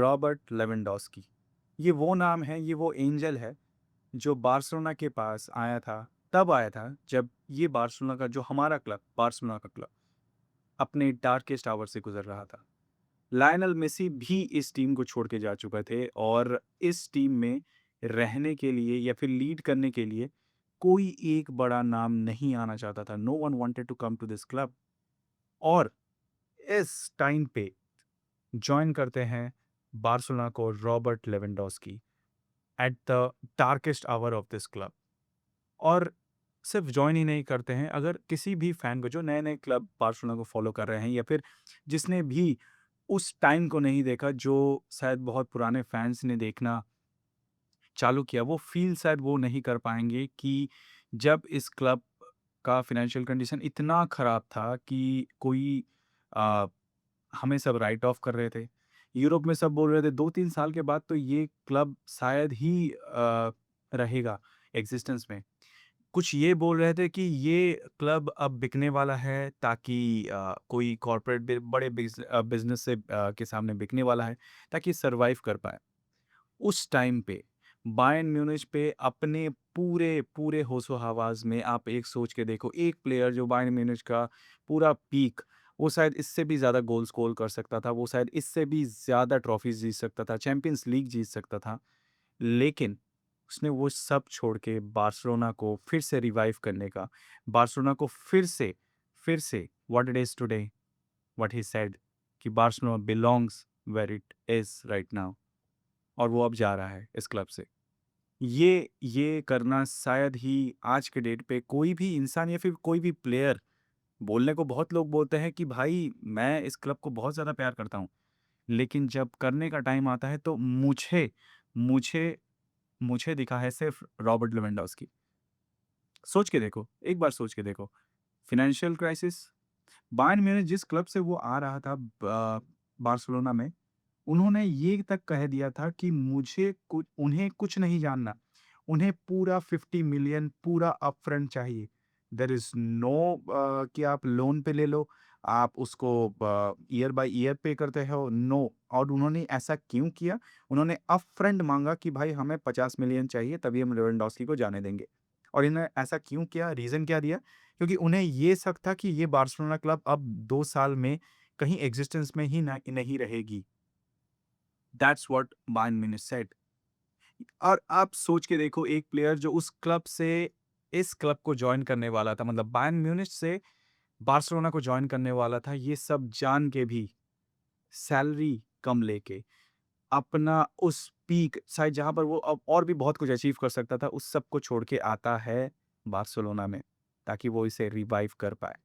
Robert Lewandowski. ये वो नाम है, ये वो एंजल है जो बार्सिलोना के पास आया था, तब आया था जब ये बार्सिलोना का जो हमारा क्लब, बार्सिलोना का क्लब अपने डार्केस्ट आवर से गुज़र रहा था। लायनल मेसी भी इस टीम को छोड़ के जा चुके थे और इस टीम में रहने के लिए या फिर लीड करने के लिए कोई एक बड़ा नाम नहीं आना चाहता था। No one wanted to come to this club और इस टाइम पे जॉइन करते हैं बार्सिलोना को Robert Lewandowski at the darkest hour of this club. और सिर्फ जॉइन ही नहीं करते हैं, अगर किसी भी फैन को जो नए-नए क्लब बार्सिलोना को फॉलो कर रहे हैं या फिर जिसने भी उस टाइम को नहीं देखा, जो शायद बहुत पुराने फैन्स ने देखना चालू किया, वो फ़ील शायद वो नहीं कर पाएँगे कि जब इस क्लब का फ़ाइनेंशियल कंडीशन इतना ख़राब था कि कोई अ, हमें सब राइट ऑफ कर रहे थे। यूरोप में सब बोल रहे थे 2-3 साल के बाद तो ये क्लब शायद ही रहेगा एक्जिस्टेंस में। कुछ ये बोल रहे थे कि ये क्लब अब बिकने वाला है ताकि कोई कॉर्पोरेट बड़े बिजनेस से के सामने बिकने वाला है ताकि सरवाइव कर पाए। उस टाइम पे बायर्न म्यूनिच पे अपने पूरे पूरे होशो हवास में आप एक सोच के देखो, एक प्लेयर जो बायर्न म्यूनिच का पूरा पीक, वो शायद इससे भी ज़्यादा गोल स्कोर कर सकता था, वो शायद इससे भी ज़्यादा ट्रॉफीज जीत सकता था, चैंपियंस लीग जीत सकता था, लेकिन उसने वो सब छोड़ के बार्सिलोना को फिर से रिवाइव करने का, बार्सिलोना को फिर से what it is today, what he said कि Barcelona belongs where it is right now और वो अब जा रहा है इस क्लब से। ये करना शायद ही आज के डेट पे कोई भी इंसान या फिर कोई भी प्लेयर, बोलने को बहुत लोग बोलते हैं कि भाई मैं इस क्लब को बहुत ज़्यादा प्यार करता हूँ, लेकिन जब करने का टाइम आता है तो मुझे मुझे दिखा है सिर्फ रॉबर्ट लेवेंडोस्की। सोच के देखो, एक बार सोच के देखो, फाइनेंशियल क्राइसिस, बायर्न म्यूनिख जिस क्लब से वो आ रहा था बार्सिलोना में, उन्होंने ये तक कह दिया था कि उन्हें कुछ नहीं जानना, उन्हें पूरा 50 मिलियन पूरा अपफ्रंट चाहिए। देयर इज़ नो कि आप लोन पे ले लो, आप उसको ईयर बाय ईयर पे करते हो, नो। और उन्होंने ऐसा क्यों किया? उन्होंने अपफ्रंट माँगा कि भाई हमें 50 मिलियन चाहिए तभी हम लेवेंडोस्की को जाने देंगे। और इन्होंने ऐसा क्यों किया? रीज़न क्या दिया? क्योंकि उन्हें ये शक था कि ये बार्सिलोना क्लब अब 2 साल में कहीं एक्जिस्टेंस में ही नहीं रहेगी। That's what Bayern Munich said. और आप सोच के देखो, एक प्लेयर जो उस क्लब से इस क्लब को जॉइन करने वाला था, मतलब बायर्न म्यूनिख से बार्सिलोना को जॉइन करने वाला था, ये सब जान के भी सैलरी कम लेके अपना उस पीक शायद जहाँ पर वो अब और भी बहुत कुछ अचीव कर सकता था, उस सब को छोड़ के आता है बार्सिलोना में ताकि वो इसे रिवाइव कर पाए।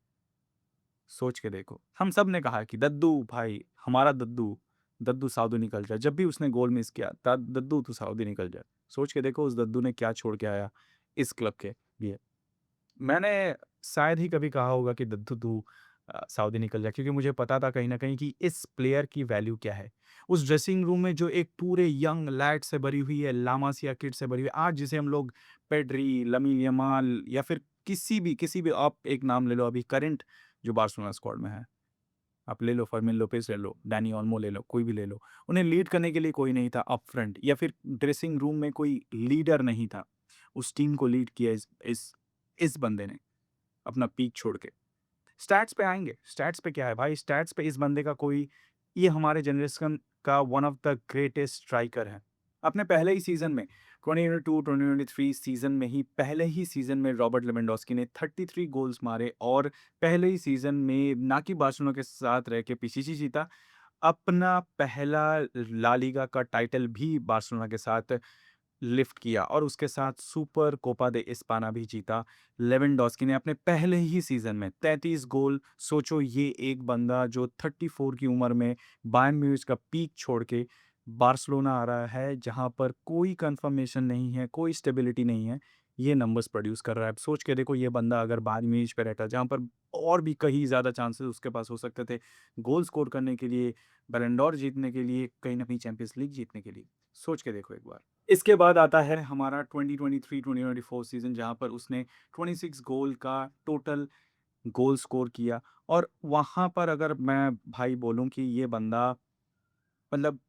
सोच के देखो, हम सब ने कहा कि दद्दू भाई, हमारा दद्दू, दद्दू साउदी निकल जाए। जब भी उसने गोल मिस किया, दद्दू तू साउदी निकल जाए। सोच के देखो उस दद्दू ने क्या छोड़ के आया इस क्लब के लिए। मैंने शायद ही कभी कहा होगा कि दद्दू तू सऊदी निकल जा, क्योंकि मुझे पता था कहीं न कहीं कि इस प्लेयर की वैल्यू क्या है। उस ड्रेसिंग रूम में जो एक पूरे यंग लैड से भरी हुई है, ला मासिया किड से भरी हुई है, आज जिसे हम लोग पेड्री, लामिन यमाल या फिर किसी भी आप एक नाम ले लो अभी करंट जो बार्सिलोना स्क्वाड में है। आप ले लो, फर्मिन लोपेज़ ले लो, डैनी ओल्मो ले लो, कोई भी ले लो। उन्हें लीड करने के लिए कोई नहीं था अप फ्रंट, या फिर ड्रेसिंग रूम में कोई लीडर नहीं था। उस टीम को लीड किया इस बंदे ने, अपना पीक छोड़ के। स्टैट्स पे आएँगे, स्टैट्स पे क्या है भाई, स्टैट्स पे इस बंदे का कोई, ये हमारे जनरेशन का one of the greatest striker है। अपने पहले ही सीज़न में 2022-2023 सीज़न में ही, पहले ही सीज़न में रॉबर्ट लेवेंडोस्की ने 33 गोल्स मारे और पहले ही सीज़न में ना कि बार्सिलोना के साथ रह के पीसीजी जीता, अपना पहला ला लीगा का टाइटल भी बार्सिलोना के साथ लिफ्ट किया और उसके साथ सुपर कोपा दे इस्पाना भी जीता। लेवेंडोस्की ने अपने पहले ही सीज़न में 33 गोल, सोचो ये एक बंदा जो 34 की उम्र में बायर्न म्यूनिख का पीक छोड़ के बार्सिलोना आ रहा है, जहाँ पर कोई कन्फर्मेशन नहीं है, कोई स्टेबिलिटी नहीं है, ये नंबर्स प्रोड्यूस कर रहा है। अब सोच के देखो, ये बंदा अगर बायर्न म्यूनिख पे रहता, जहाँ पर और भी कहीं ज़्यादा चांसेस उसके पास हो सकते थे, गोल स्कोर करने के लिए, बैलन डॉर जीतने के लिए, कहीं न कहीं चैंपियंस लीग जीतने के लिए। सोच के देखो एक बार। इसके बाद आता है हमारा 2023-2024 सीज़न, जहाँ पर उसने 26 गोल का टोटल गोल स्कोर किया और वहाँ पर अगर मैं भाई बोलूँ कि ये बंदा, मतलब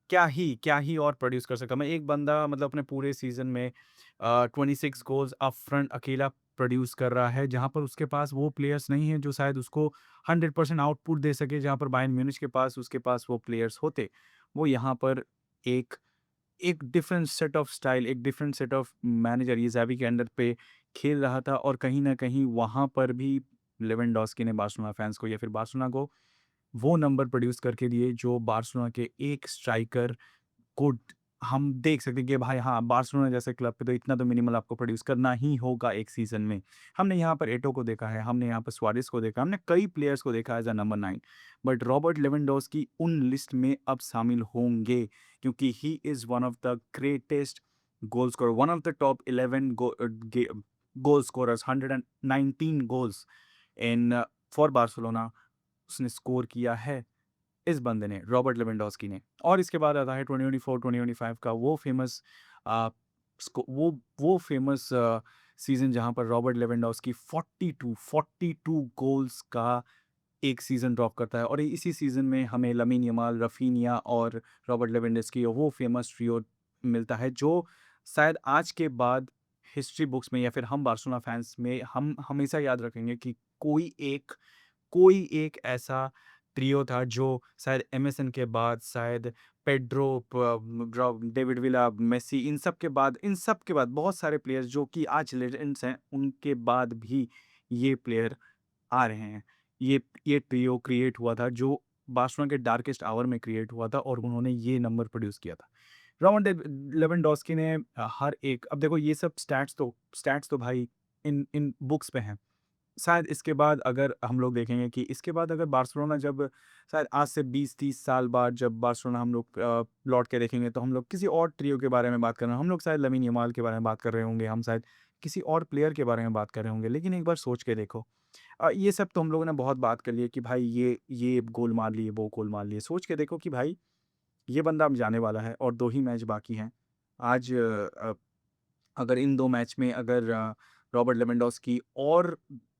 क्या ही और प्रोड्यूस कर सकता। मैं एक बंदा मतलब अपने पूरे सीज़न में 26 गोल्स अप फ्रंट अकेला प्रोड्यूस कर रहा है, जहाँ पर उसके पास वो प्लेयर्स नहीं हैं जो शायद उसको 100% आउटपुट दे सके, जहाँ पर बायर्न म्यूनिच के पास उसके पास वो प्लेयर्स होते। वो यहाँ पर एक एक डिफरेंट सेट ऑफ स्टाइल, एक डिफरेंट सेट ऑफ मैनेजर ये ज़ावी के अंडर पे खेल रहा था और कहीं न कहीं वहाँ पर भी लेवेंडोस्की ने बार्सिलोना फैन्स को या फिर बार्सिलोना को वो नंबर प्रोड्यूस करके दिए जो बार्सिलोना के एक स्ट्राइकर को हम देख सकते हैं कि भाई हाँ, बार्सिलोना जैसे क्लब पे तो इतना तो मिनिमल आपको प्रोड्यूस करना ही होगा एक सीज़न में। हमने यहाँ पर एटो को देखा है, हमने यहाँ पर सुआरेज़ को देखा, हमने कई प्लेयर्स को देखा as a number 9 but Robert Lewandowski उन लिस्ट में अब शामिल होंगे क्योंकि he is one of the greatest goal scorer, one of the top 11 goal scorers, 119 goals in for Barcelona उसने स्कोर किया है। इस बंदे ने, रॉबर्ट लेवेंडोस्की ने। और इसके बाद आता है 2024-2025 का वो फ़ेमस अ, स्को वो फ़ेमस सीज़न जहाँ पर रॉबर्ट लेवेंडोस्की 42 गोल्स का एक सीज़न ड्रॉप करता है और इसी सीज़न में हमें लामिन यमाल, रफ़ीनिया और रॉबर्ट लेवेंडोस्की वो फ़ेमस ट्रियो मिलता है जो शायद आज के बाद हिस्ट्री बुक्स में या फिर हम बार्सिलोना फैन्स में हम हमेशा याद रखेंगे कि कोई एक ऐसा ट्रियो था जो शायद एमएसएन के बाद शायद पेड्रो डेविड विला मेसी इन सब के बाद बहुत सारे प्लेयर्स जो कि आज लेजेंड्स हैं उनके बाद भी ये प्लेयर आ रहे हैं। ये ट्रियो क्रिएट हुआ था जो बार्सिलोना के डार्केस्ट आवर में क्रिएट हुआ था और उन्होंने ये नंबर प्रोड्यूस किया था। लेवेंडोस्की ने हर एक अब देखो ये सब स्टैट्स तो भाई इन इन बुक्स पे हैं। शायद इसके बाद अगर हम लोग देखेंगे कि इसके बाद अगर बार्सिलोना जब शायद आज से 20-30 साल बाद जब बार्सिलोना हम लोग लौट के देखेंगे तो हम लोग किसी और ट्रियो के बारे में बात कर रहे हैं। हम लोग शायद लामिन यमाल के बारे में बात कर रहे होंगे, हम शायद किसी और प्लेयर के बारे में बात कर रहे होंगे। लेकिन एक बार सोच के देखो ये सब तो हम लोगों ने बहुत बात कर ली है कि भाई ये गोल मार लिए, वो गोल मार लिए। सोच के देखो कि भाई ये बंदा अब जाने वाला है और 2 ही मैच बाकी हैं। आज अगर इन 2 मैच में अगर रॉबर्ट लेवेंडोस्की और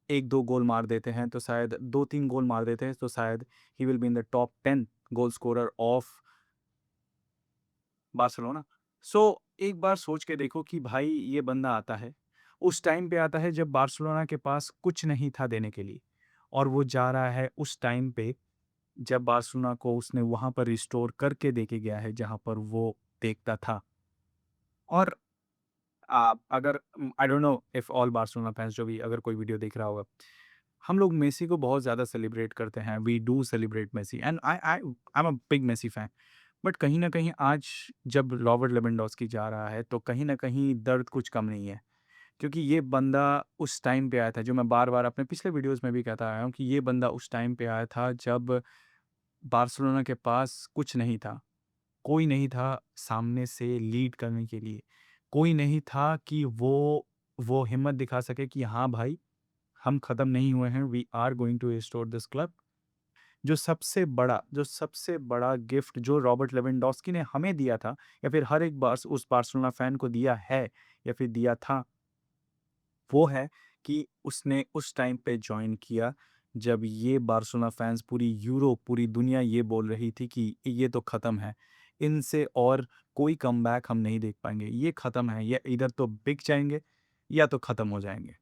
1-2 गोल मार देते हैं तो शायद 2-3 गोल मार देते हैं तो शायद he will be in the top 10 goal scorer of Barcelona. So एक बार सोच के देखो कि भाई ये बंदा आता है, उस टाइम पे आता है जब बार्सिलोना के पास कुछ नहीं था देने के लिए और वो जा रहा है उस टाइम पे जब बार्सिलोना को उसने वहाँ पर रिस्टोर करके देके गया है जहाँ पर वो देखता था। और अगर I don't know if all Barcelona fans जो भी अगर कोई वीडियो देख रहा होगा, हम लोग मेसी को बहुत ज़्यादा सेलिब्रेट करते हैं। We do celebrate Messi and I am a big Messi fan. But कहीं न कहीं आज जब रॉबर्ट लेवेंडोस्की जा रहा है, तो कहीं न कहीं दर्द कुछ कम नहीं है। क्योंकि ये बंदा उस टाइम पे आया था, जो मैं बार-बार अपने पिछले वीडियोज़ में भी कहता आया हूँ कि ये बंदा उस टाइम पे आया था जब बार्सिलोना के पास कुछ नहीं था। कोई नहीं था सामने से लीड करने के लिए। कोई नहीं था कि वो हिम्मत दिखा सके कि हाँ भाई, हम खत्म नहीं हुए हैं, we are going to restore this club. जो सबसे बड़ा गिफ्ट जो रॉबर्ट लेवेंडोस्की ने हमें दिया था या फिर हर एक बार उस बार्सिलोना फैन को दिया है या फिर दिया था, वो है कि उसने उस टाइम पे जॉइन किया जब ये बार्सिलोना फैंस पूरी यूरोप, पूरी दुनिया ये बोल रही थी कि ये तो ख़त्म है। इनसे और कोई कमबैक हम नहीं देख पाएँगे। ये ख़त्म है, ये इधर तो बिक जाएँगे या तो ख़त्म हो जाएँगे।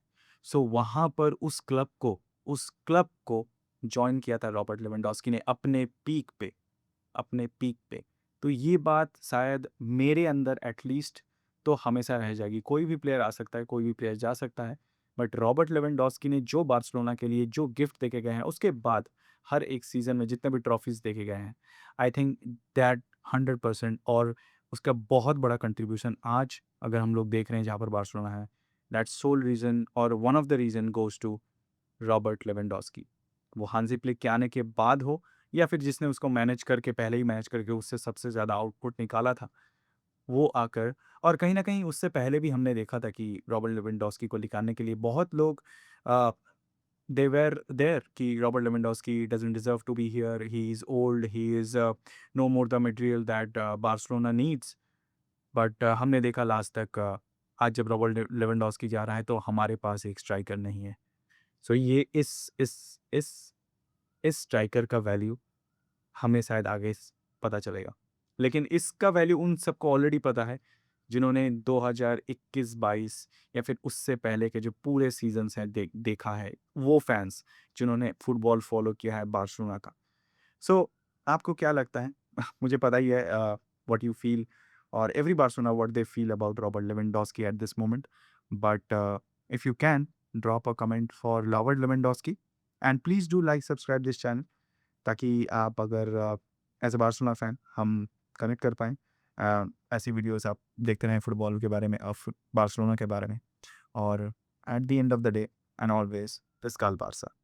सो वहाँ पर उस क्लब को जॉइन किया था रॉबर्ट लेवेंडोस्की ने अपने पीक पे। तो ये बात शायद मेरे अंदर एटलीस्ट तो हमेशा रह जाएगी। कोई भी प्लेयर आ सकता है, कोई भी प्लेयर जा सकता है, बट रॉबर्ट लेवेंडोस्की ने जो बार्सिलोना के लिए जो गिफ्ट देके गए हैं, उसके बाद हर एक सीज़न में जितने भी ट्रॉफीज़ देके गए हैं, आई थिंक दैट 100% और उसका बहुत बड़ा कंट्रीब्यूशन आज अगर हम लोग देख रहे हैं जहाँ पर बार्सिलोना है, दैट्स सोल रीज़न और one of the reason goes to Robert Lewandowski. वो हांज़ी फ्लिक के आने के बाद हो या फिर जिसने उसको मैनेज करके पहले ही मैनेज करके उससे सबसे ज़्यादा आउटपुट निकाला था, वो आकर और कहीं न कहीं उससे पहले भी हमने देखा था कि रॉबर्ट लेवेंडोस्की को निकालने के लिए बहुत लोग अ, दे वर देयर कि Robert Lewandowski doesn't deserve to be here, he is old, he is no more the material that Barcelona needs. But हमने देखा लास्ट तक आज जब रॉबर्ट लेवेंडोस्की जा रहा है तो हमारे पास एक स्ट्राइकर नहीं है। सो ये इस स्ट्राइकर का वैल्यू हमें शायद आगे पता चलेगा। लेकिन इसका वैल्यू उन सबको ऑलरेडी पता है, जिन्होंने 2021-22 या फिर उससे पहले के जो पूरे सीज़न्स हैं देखा है, वो फैन्स जिन्होंने फुटबॉल फ़ॉलो किया है बार्सिलोना का। सो आपको क्या लगता है? मुझे पता ही है व्हाट यू फील और every Barcelona what they feel about Robert Lewandowski at this moment. But if you can drop a comment for Robert Lewandowski and please do like subscribe this channel ताकि आप अगर as a Barcelona fan हम connect कर पाएँ। ऐसी videos आप देखते रहें फुटबॉल के बारे में बार्सिलोना के बारे में और at the end of the day and always the scale Barca.